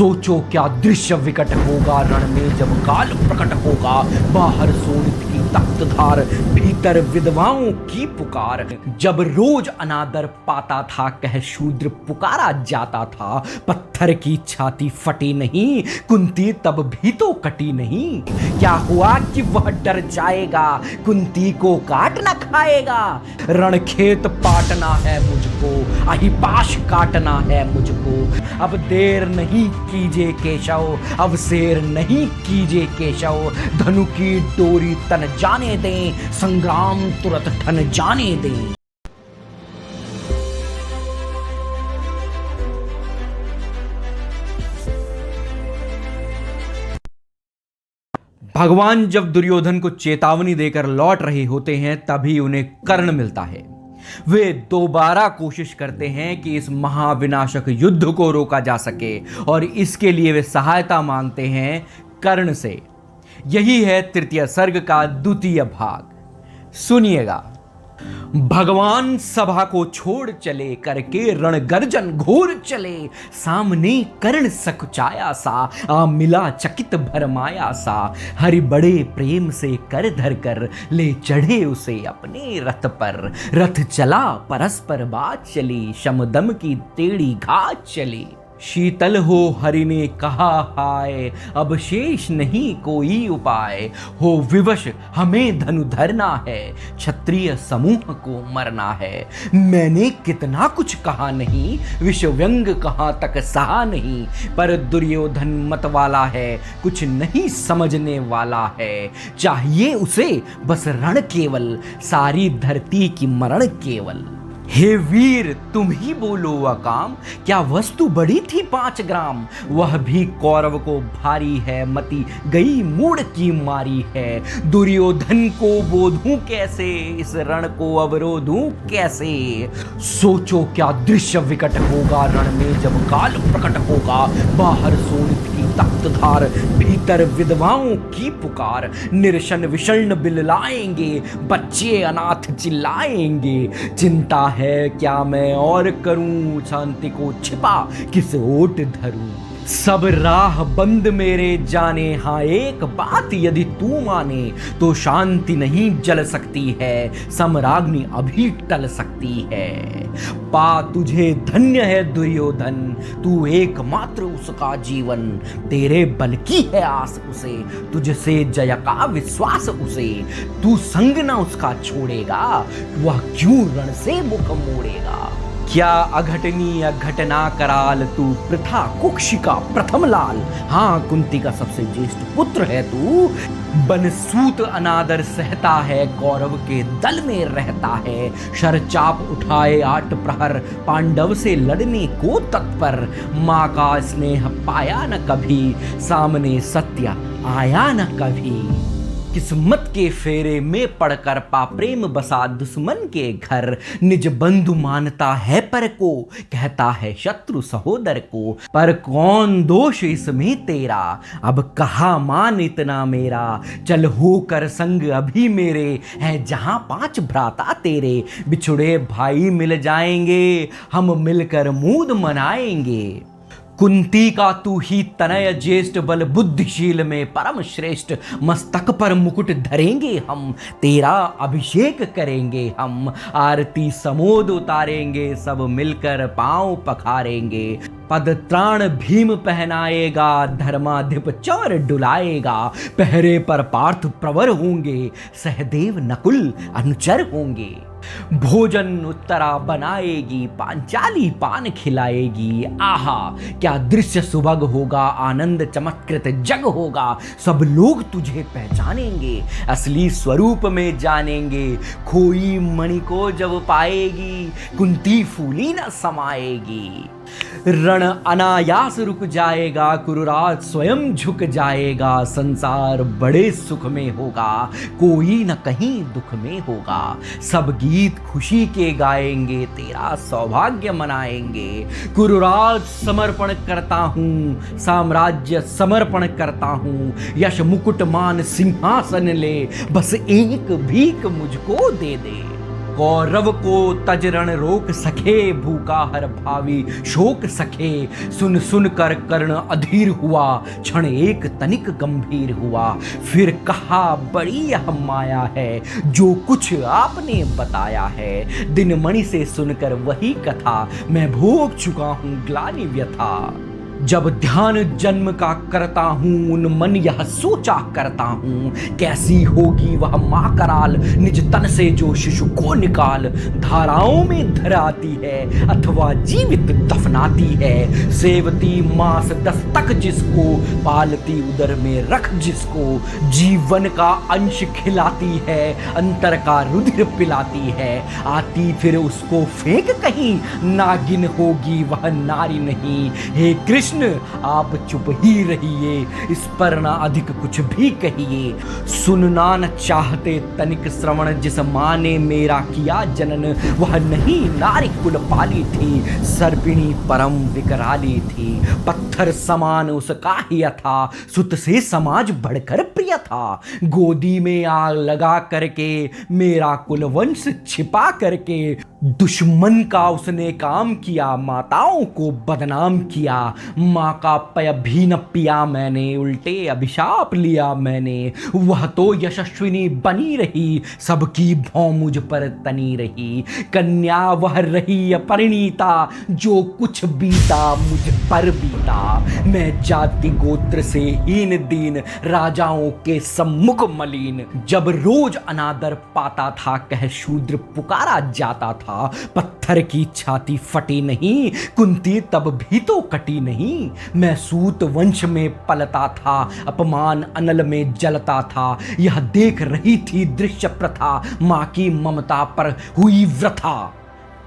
सोचो क्या दृश्य विकट होगा रण में जब काल प्रकट होगा। बाहर सोनित की तख्तधार, भीतर विधवाओं की पुकार। जब रोज अनादर पाता था कह शूद्र पुकारा जाता था। पत्थर की छाती फटी नहीं, कुंती तब भी तो कटी नहीं। क्या हुआ कि वह डर जाएगा, कुंती को काट न खाएगा। रणखेत पाटना है मुझको, अहिपाश काटना है मुझको। अब देर नहीं कीजिए केशव, अब शेर नहीं कीजिए केशव। धनु की डोरी तन जाने दें, संग्राम तुरंत ठन जाने दें। भगवान जब दुर्योधन को चेतावनी देकर लौट रहे होते हैं तभी उन्हें कर्ण मिलता है। वे दोबारा कोशिश करते हैं कि इस महाविनाशक युद्ध को रोका जा सके और इसके लिए वे सहायता मांगते हैं कर्ण से। यही है तृतीय सर्ग का द्वितीय भाग। सुनिएगा। भगवान सभा को छोड़ चले, करके रणगर्जन घोर चले। सामने कर्ण सकुचाया सा, आ मिला चकित भरमाया सा। हरि बड़े प्रेम से कर धर कर, ले चढ़े उसे अपने रथ पर। रथ चला परस्पर बात चली, शमदम की टेढ़ी घात चली। शीतल हो हरि ने कहा हाय, अब शेष नहीं कोई उपाय। हो विवश हमें धनु धरना है, क्षत्रिय समूह को मरना है। मैंने कितना कुछ कहा नहीं, विषव्यंग कहाँ तक सहा नहीं। पर दुर्योधन मत वाला है, कुछ नहीं समझने वाला है। चाहिए उसे बस रण केवल, सारी धरती की मरण केवल। हे वीर तुम ही बोलो अकाम, क्या वस्तु बड़ी थी 5 ग्राम। वह भी कौरव को भारी है, मति गई मूड की मारी है। दुर्योधन को बोधूं कैसे, इस रण को अवरोधूं कैसे। सोचो क्या दृश्य विकट होगा रण में जब काल प्रकट होगा। बाहर सोनित की तख्तधार, भीतर विधवाओं की पुकार। निरशन विषण बिललाएंगे, बच्चे अनाथ चिल्लाएंगे। चिंता है क्या मैं और करूं, शांति को छिपा किस ओट धरूं। सब राह बंद मेरे जाने, हाँ एक बात यदि तू माने। तो शांति नहीं जल सकती है, सम्राग्नि अभी टल सकती है। पा तुझे धन्य है दुर्योधन, तू एकमात्र उसका जीवन। तेरे बल की है आस उसे, तुझसे जय का विश्वास उसे। तू संग न उसका छोड़ेगा, वह क्यों रण से मुख मोड़ेगा। क्या अघटनीय घटना कराल, तू प्रथा कुक्षी का प्रथम लाल। हाँ कुंती का सबसे ज्येष्ठ पुत्र है तू। बनसूत अनादर सहता है, कौरव के दल में रहता है। शरचाप उठाए 8 प्रहर, पांडव से लड़ने को तत्पर। माँ का स्नेह पाया न कभी, सामने सत्य आया न कभी। किस्मत के फेरे में पड़कर पा प्रेम बसा दुश्मन के घर। निज बंधु मानता है पर को, कहता है शत्रु सहोदर को। पर कौन दोष इसमें तेरा, अब कहा मान इतना मेरा। चल होकर संग अभी मेरे, है जहां 5 भ्राता तेरे। बिछुड़े भाई मिल जाएंगे, हम मिलकर मूद मनाएंगे। कुंती का तू ही तनय ज्येष्ठ, बल बुद्धिशील में परम श्रेष्ठ। मस्तक पर मुकुट धरेंगे हम, तेरा अभिषेक करेंगे हम। आरती समोद उतारेंगे, सब मिलकर पांव पखारेंगे। पद त्राण भीम पहनाएगा, धर्माधिप चौर डुलाएगा। पहरे पर पार्थ प्रवर होंगे, सहदेव नकुल अनुचर होंगे। भोजन उत्तरा बनाएगी, पांचाली पान खिलाएगी। आहा क्या दृश्य सुभग होगा, आनंद चमत्कृत जग होगा। सब लोग तुझे पहचानेंगे, असली स्वरूप में जानेंगे। खोई मणि को जब पाएगी, कुंती फूली न समाएगी। रण अनायास रुक जाएगा, कुरुराज स्वयं झुक जाएगा। संसार बड़े सुख में होगा, कोई न कहीं दुख में होगा। सब गीत खुशी के गाएंगे, तेरा सौभाग्य मनाएंगे। कुरुराज समर्पण करता हूँ, साम्राज्य समर्पण करता हूँ। यश मुकुट मान सिंहासन ले, बस एक भीख मुझको दे दे। कौरव को तजरण रोक सके, भूखा हर भावी शोक सके। सुन सुन कर कर्ण अधीर हुआ, क्षण एक तनिक गंभीर हुआ। फिर कहा बड़ी यह माया है, जो कुछ आपने बताया है। दिनमणि से सुनकर वही कथा, मैं भोग चुका हूं ग्लानि व्यथा। जब ध्यान जन्म का करता हूं, उन मन यह सोचा करता हूं। कैसी होगी वह माँ कराल, निज तन से जो शिशु को निकाल। धाराओं में धराती है अथवा जीवित दफनाती है। सेवती मास दस्तक जिसको, पालती उदर में रख जिसको। जीवन का अंश खिलाती है, अंतर का रुधिर पिलाती है। आती फिर उसको फेंक कहीं, नागिन होगी वह नारी नहीं। हे कृष्ण आप चुप ही रहिए, इस पर ना अधिक कुछ भी कहिए। सुनना न चाहते तनिक श्रवण, जिस माँ ने मेरा किया जनन। वह नहीं नारी कुल पाली थी, सर्पिणी परम विकराली थी। पत्थर समान उसका ही था, सुत से समाज बढ़कर प्रिय था। गोदी में आग लगा करके, मेरा कुल वंश छिपा करके। दुश्मन का उसने काम किया, माताओं को बदनाम किया। माँ का पय भी न पिया मैंने, उल्टे अभिशाप लिया मैंने। वह तो यशस्विनी बनी रही, सबकी भौं मुझ पर तनी रही। कन्या वह रही अपरिणीता, जो कुछ बीता मुझ पर बीता। मैं जाति गोत्र से हीन दीन, राजाओं के सम्मुख मलिन। जब रोज अनादर पाता था, कह शूद्र पुकारा जाता था। पत्थर की छाती फटी नहीं, कुंती तब भी तो कटी नहीं। मैं सूत वंश में पलता था, अपमान अनल में जलता था। यह देख रही थी दृश्य प्रथा, माँ की ममता पर हुई व्रथा।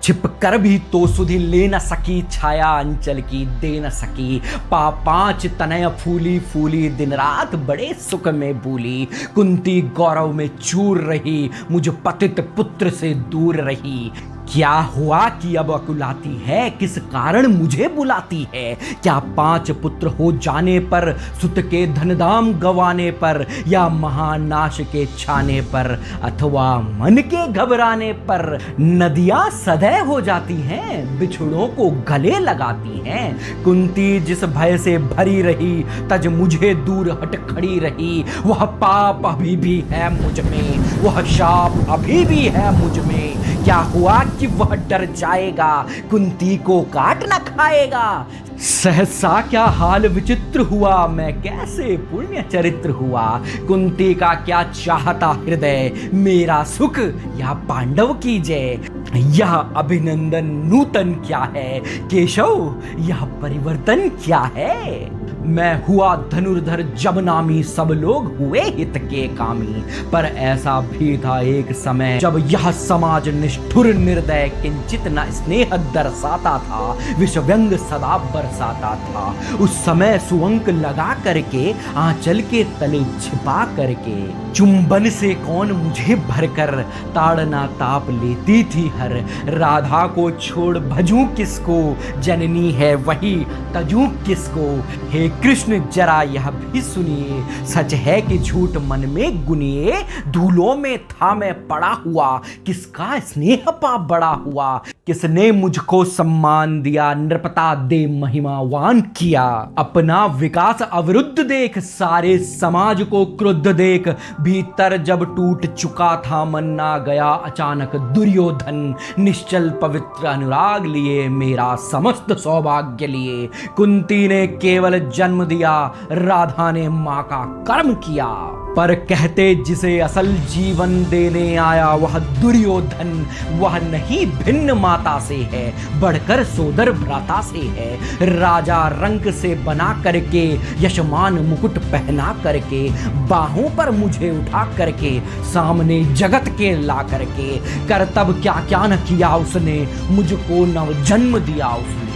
छिप कर भी तो सुधि ले न सकी, छाया अंचल की दे न सकी। पांच तनय फूली फूली, दिन रात बड़े सुख में भूली। कुंती गौरव में चूर रही, मुझ पतित पुत्र से दूर रही। क्या हुआ कि अब अकुलाती है, किस कारण मुझे बुलाती है। क्या 5 पुत्र हो जाने पर, सुत के धनधाम गवाने पर, या महानाश के छाने पर, अथवा मन के घबराने पर। नदियां सदै हो जाती हैं, बिछड़ों को गले लगाती हैं। कुंती जिस भय से भरी रही, तज मुझे दूर हट खड़ी रही। वह पाप अभी भी है मुझ में, वह शाप अभी भी है मुझ में। क्या हुआ कि वह डर जाएगा, कुंती को काट न खाएगा। सहसा क्या हाल विचित्र हुआ, मैं कैसे पुण्य चरित्र हुआ। कुंती का क्या चाहता हृदय, मेरा सुख या पांडव की जय। यह अभिनंदन नूतन क्या है, केशव यह परिवर्तन क्या है। मैं हुआ धनुर्धर जब नामी, सब लोग हुए हित के कामी। पर ऐसा भी था एक समय, जब यह समाज निष्ठुर निर्दय, किंचित न स्नेह दर्शाता था, विषव्यंग सदा बरसाता था। उस समय सुअंक लगा करके, आंचल के तले छिपा करके, चुंबन से कौन मुझे भरकर, ताड़ना ताप लेती थी हर। राधा को छोड़ भजूं किसको, जननी है वही तजूं किसको। हे कृष्ण जरा यह भी सुनिए, सच है कि झूठ मन में गुनिए। धूलों में था मैं पड़ा हुआ, किसका स्नेह पा बड़ा हुआ। किसने मुझको सम्मान दिया, नृपता दे महिमावान किया। अपना विकास अवरुद्ध देख, सारे समाज को क्रुद्ध देख। भीतर जब टूट चुका था मन, ना गया अचानक दुर्योधन। निश्चल पवित्र अनुराग लिए, मेरा समस्त सौभाग्य लिए। कुंती ने केवल जन्म दिया, राधा ने माँ का कर्म किया। पर कहते जिसे असल जीवन देने आया, वह दुर्योधन। वह नहीं भिन्न माता से है, बढ़कर सोदर भ्राता से है। राजा रंक से बना करके, यशमान मुकुट पहना करके, बाहों पर मुझे उठा करके, सामने जगत के ला करके। करतब क्या क्या न किया उसने, मुझको नव जन्म दिया उसने।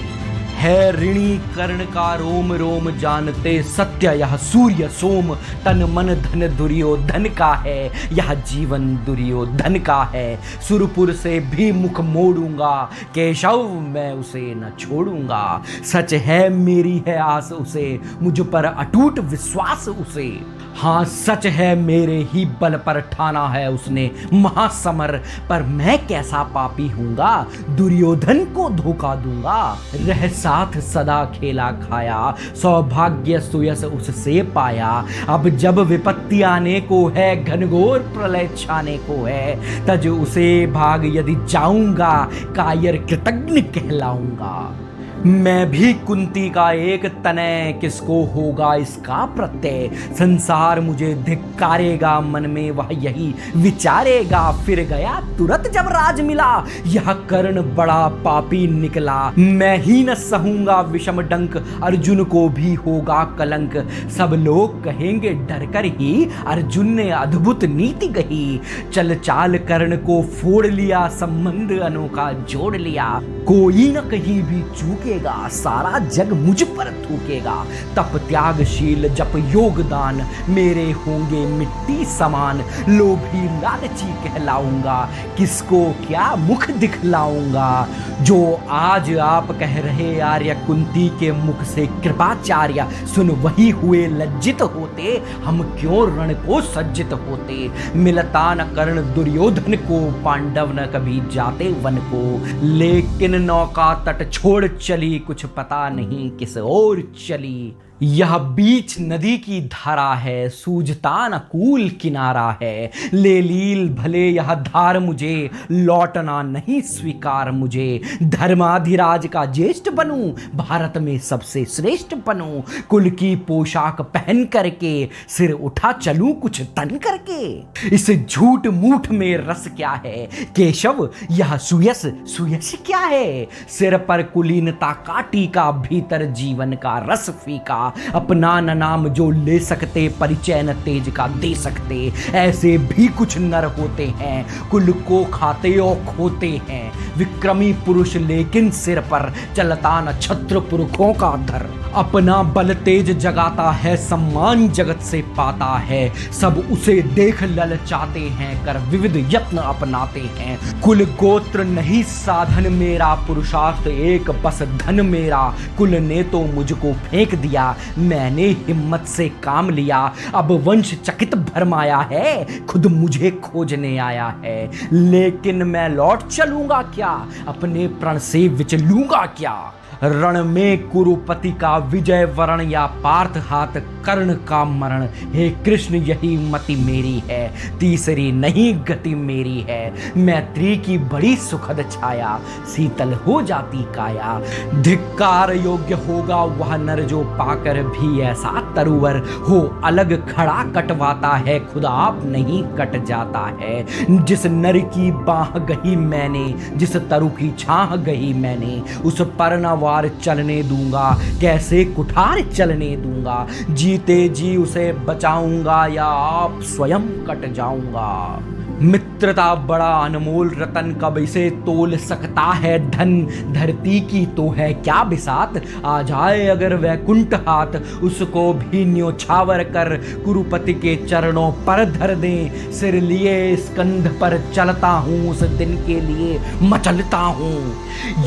है ऋणी कर्ण का रोम रोम जानते, सत्य यह सूर्य सोम, तन मन धन दुर्योधन का है, यह जीवन दुर्योधन का है। सुरपुर से भी मुख मोड़ूंगा, केशव मैं उसे न छोड़ूंगा। सच है मेरी है आस उसे, मुझ पर अटूट विश्वास उसे। हाँ सच है मेरे ही बल पर ठाना है उसने महासमर, पर मैं कैसा पापी हूँगा, दुर्योधन को धोखा दूंगा। रह साथ सदा खेला खाया, सौभाग्य सुयस उससे पाया। अब जब विपत्ति आने को है, घनघोर प्रलय छाने को है, तज उसे भाग यदि जाऊंगा, कायर कृतज्ञ कहलाऊंगा। मैं भी कुंती का एक तनय, किसको होगा इसका प्रत्यय। संसार मुझे धिक्कारेगा, मन में वह यही विचारेगा। फिर गया तुरंत जब राज मिला, यह कर्ण बड़ा पापी निकला। मैं ही न सहूंगा विषम डंक, अर्जुन को भी होगा कलंक। सब लोग कहेंगे डर कर ही, अर्जुन ने अद्भुत नीति कही। चल चाल कर्ण को फोड़ लिया, संबंध अनोखा जोड़ लिया। कोई न कहीं भी चूकेगा, सारा जग मुझ पर थूकेगा। तप त्यागशील जप योगदान, मेरे होंगे मिट्टी समान। लोभी लालची कहलाऊंगा, किसको क्या मुख दिखलाऊंगा। जो आज आप कह रहे आर्य, कुंती के मुख से कृपाचार्य सुन वही हुए लज्जित होते। हम क्यों रण को सज्जित होते। मिलता न कर्ण दुर्योधन को, पांडव न कभी जाते वन को। लेकिन नौका तट छोड़ चली, कुछ पता नहीं किस ओर चली। यह बीच नदी की धारा है, सूझता न कूल किनारा है। ले लील भले यह धार मुझे, लौटना नहीं स्वीकार मुझे। धर्माधिराज का ज्येष्ठ बनूं, भारत में सबसे श्रेष्ठ बनूं। कुल की पोशाक पहन करके, सिर उठा चलूं कुछ तन करके। इस झूठ मूठ में रस क्या है, केशव यह सुयस सुयस क्या है। सिर पर कुलीनता का टीका, भीतर जीवन का रस फीका। अपना न नाम जो ले सकते, परिचय न तेज का दे सकते। ऐसे भी कुछ नर होते हैं, कुल को खाते और खोते हैं। विक्रमी पुरुष लेकिन सिर पर, चलता न छत्र पुरखों का धर। अपना बल तेज जगाता है, सम्मान जगत से पाता है। सब उसे देख ललचाते हैं, कर विविध यत्न अपनाते हैं। कुल गोत्र नहीं साधन मेरा, पुरुषार्थ एक बस धन मेरा। कुल ने तो मुझको फेंक दिया, मैंने हिम्मत से काम लिया। अब वंश चकित भरमाया है, खुद मुझे खोजने आया है। लेकिन मैं लौट चलूंगा क्या, अपने प्रण से विचलूंगा क्या। रण में कुरुपति का विजय वरण, या पार्थ हाथ कर्ण का मरण। हे कृष्ण यही मति मेरी है, तीसरी नहीं गति मेरी है। मैत्री की बड़ी सुखद छाया, शीतल हो जाती काया। धिक्कार योग्य होगा वह नर, जो पाकर भी ऐसा तरुवर हो। अलग खड़ा कटवाता है, खुद आप नहीं कट जाता है। जिस नर की बाह गही मैंने, जिस तरु की छाह गही मैंने, उस पर न वार चलने दूंगा, कैसे कुठार चलने दूंगा। जीते जी उसे बचाऊंगा, या आप स्वयं कट जाऊंगा। मित्रता बड़ा अनमोल रतन, कब इसे तोल सकता है धन। धरती की तो है क्या बिसात, आ जाए अगर वैकुंठ हाथ। उसको भी न्योछावर कर, कुरुपति के चरणों पर धर दें। सिर लिए स्कंध पर चलता हूँ, उस दिन के लिए मचलता हूँ।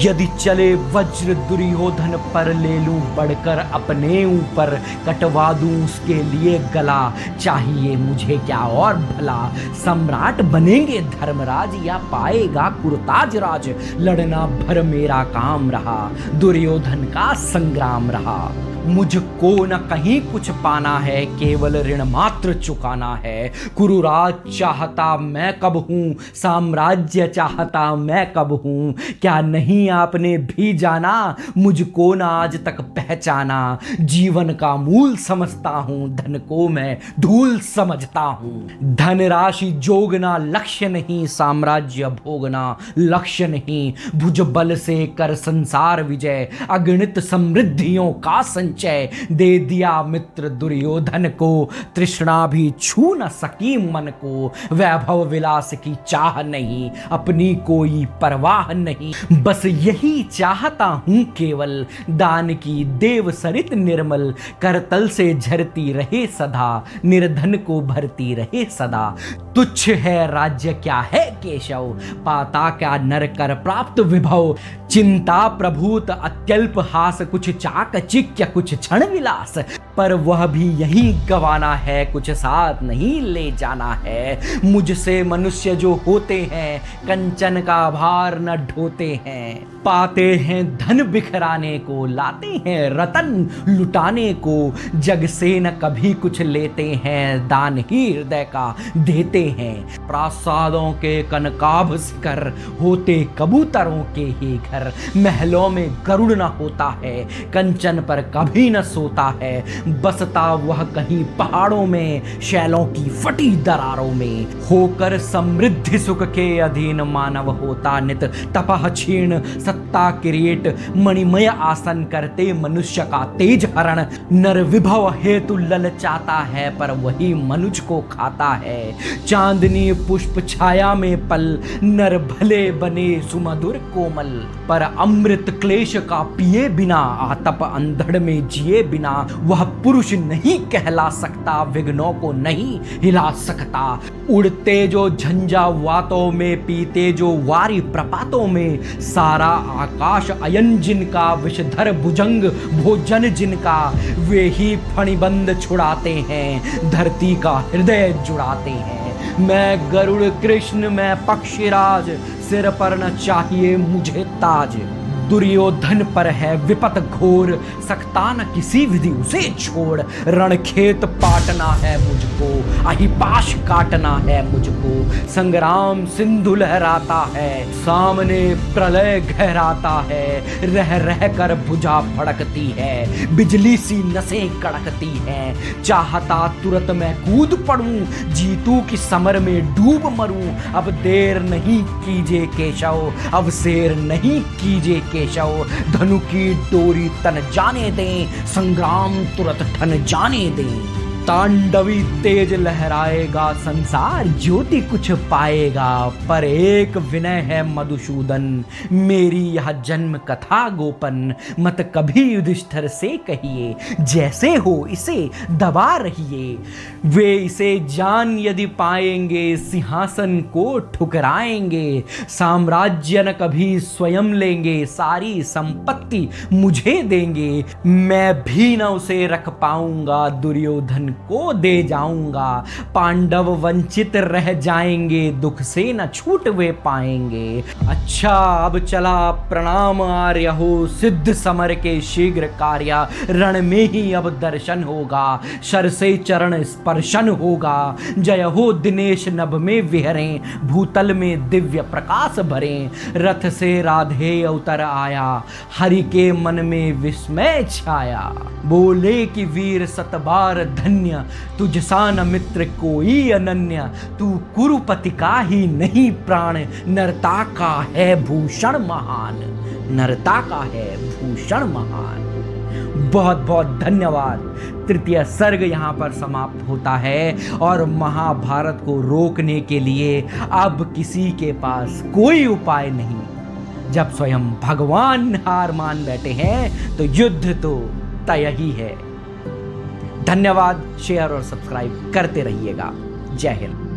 यदि चले वज्र दुर्योधन पर, ले लूं बढ़कर अपने ऊपर। कटवा दूं उसके लिए गला, चाहिए मुझे क्या और भला। सम्राट बनेंगे धर्मराज, या पाएगा कुरताज राज। लड़ना भर मेरा काम रहा, दुर्योधन का संग्राम रहा। मुझको न कहीं कुछ पाना है, केवल ऋण मात्र चुकाना है। कुरुराज चाहता मैं कब हूँ, साम्राज्य चाहता मैं कब हूँ। क्या नहीं आपने भी जाना, मुझको न आज तक पहचाना। जीवन का मूल समझता हूँ, धन को मैं धूल समझता हूँ। धन राशि जोगना लक्ष्य नहीं, साम्राज्य भोगना लक्ष्य नहीं। भुज बल से कर संसार विजय, अगणित समृद्धियों का संजय। संचय दे दिया मित्र दुर्योधन को, तृष्णा भी छू न सकी मन को, वैभव विलास की चाह नहीं, अपनी कोई परवाह नहीं, बस यही चाहता हूं केवल, दान की देव सरित निर्मल, करतल से झरती रहे सदा, निर्धन को भरती रहे सदा। तुच्छ है राज्य क्या है केशव, पाता क्या नर कर प्राप्त विभव, चिंता प्रभूत अत्यल्प हास, कुछ चाक चिक्य कुछ क्षण विलास, पर वह भी यही गवाना है, कुछ साथ नहीं ले जाना है। मुझसे मनुष्य जो होते हैं, कंचन का भार न ढोते हैं, पाते हैं धन बिखराने को, लाते हैं रतन लुटाने को, जग से न कभी कुछ लेते हैं, दान ही हृदय का देते हैं। प्रासादों के कनकाभ शिखर, होते कबूतरों के ही घर, महलों में गरुड़ न होता है, कंचन पर कभी न सोता है, बसता वह कहीं पहाड़ों में, शैलों की फटी दरारों में, होकर समृद्धि सुख के अधीन मानव होता नित, तपह क्षीण सत्ता किरीट, मणिमय आसन करते मनुष्य का तेज हरण, नर विभव हेतु ललचाता है, पर वही मनुज को खाता है, चांदनी पुष्प छाया में पल, नर भले बने सुमधुर कोमल, पर अमृत क्लेश का पिए बिना, आतप अंधड़ में जिए बिना, वह पुरुष नहीं कहला सकता, विघ्नों को नहीं हिला सकता, उड़ते जो झंझावातों में, पीते जो वारी प्रपातों में, सारा आकाश अयन जिनका, विषधर भुजंग भोजन जिनका, वे ही फणिबंद छुड़ाते हैं, धरती का हृदय जुड़ाते हैं। मैं गरुड़ कृष्ण मैं पक्षीराज, सिर पर न चाहिए मुझे ताज, दुर्योधन पर है विपत घोर, सकता न किसी विधि उसे छोड़, रणखेत पाटना है मुझको, अहिपाश काटना है मुझको, संग्राम सिंधु लहराता है, सामने प्रलय गहराता है, रह रह कर भुजा फड़कती है, बिजली सी नसें कड़कती हैं, चाहता तुरंत मैं कूद पड़ूं, जीतू की समर में डूब मरूं, अब देर नहीं कीजिए केशव, अब शेर नहीं कीजिए केशव, धनु की डोरी तन जाने दें, संग्राम तुरंत ठन जाने दें, तांडवी तेज लहराएगा संसार, ज्योति कुछ पाएगा, पर एक विनय है मधुसूदन, मेरी यह जन्म कथा गोपन, मत कभी युधिष्ठिर से कहिए, जैसे हो इसे दबा रहिए, वे इसे जान यदि पाएंगे, सिंहासन को ठुकराएंगे, साम्राज्य न कभी स्वयं लेंगे, सारी संपत्ति मुझे देंगे, मैं भी न उसे रख पाऊंगा, दुर्योधन को दे जाऊंगा, पांडव वंचित रह जाएंगे, दुख से न छूट वे पाएंगे। अच्छा अब चला प्रणाम आर्य हो, सिद्ध समर के शीघ्र कार्य, रण में ही अब दर्शन होगा, शर से चरण स्पर्शन होगा, जय हो दिनेश नभ में विहरें, भूतल में दिव्य प्रकाश भरें, रथ से राधे अवतर आया, हरि के मन में विस्मय छाया, बोले कि वीर सतबार धन्य, तुझसा न मित्र कोई अनन्य, तू कुरुपति का ही नहीं प्राण, नरता का है भूषण महान, नरता का है भूषण महान। बहुत बहुत धन्यवाद। तृतीय सर्ग यहाँ पर समाप्त होता है और महाभारत को रोकने के लिए अब किसी के पास कोई उपाय नहीं। जब स्वयं भगवान हार मान बैठे हैं तो युद्ध तो तय ही है। धन्यवाद। शेयर और सब्सक्राइब करते रहिएगा। जय हिंद।